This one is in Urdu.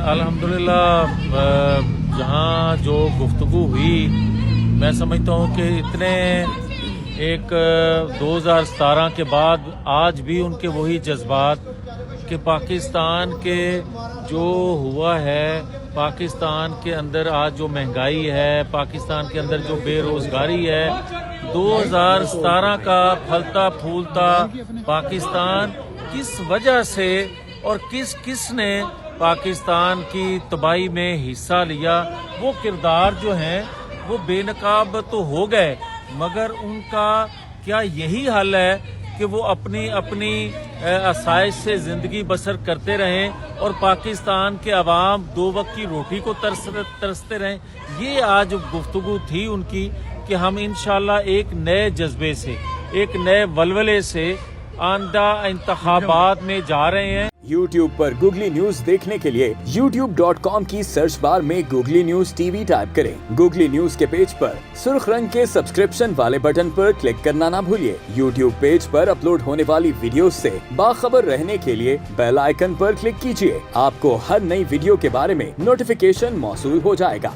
الحمدللہ جہاں جو گفتگو ہوئی میں سمجھتا ہوں کہ اتنے ایک 2017 کے بعد آج بھی ان کے وہی جذبات کہ پاکستان کے جو ہوا ہے، پاکستان کے اندر آج جو مہنگائی ہے، پاکستان کے اندر جو بے روزگاری ہے، 2017 کا پھلتا پھولتا پاکستان کس وجہ سے اور کس نے پاکستان کی تباہی میں حصہ لیا، وہ کردار جو ہیں وہ بے نقاب تو ہو گئے، مگر ان کا کیا یہی حل ہے کہ وہ اپنی آسائش سے زندگی بسر کرتے رہیں اور پاکستان کے عوام 2 وقت کی روٹی کو ترستے رہیں؟ یہ آج گفتگو تھی ان کی کہ ہم انشاءاللہ ایک نئے جذبے سے، ایک نئے ولولے سے آئندہ انتخابات میں جا رہے ہیں۔ یوٹیوب پر گوگلی نیوز دیکھنے کے لیے youtube.com کی سرچ بار میں googly news T V type کریں۔ گوگلی نیوز کے پیج پر سرخ رنگ کے سبسکرپشن والے بٹن پر کلک کرنا نہ بھولیے۔ یوٹیوب پیج پر اپلوڈ ہونے والی ویڈیوز سے باخبر رہنے کے لیے بیل آئیکن پر کلک کیجیے۔ آپ کو ہر نئی ویڈیو کے بارے میں نوٹیفیکیشن موصول ہو جائے گا۔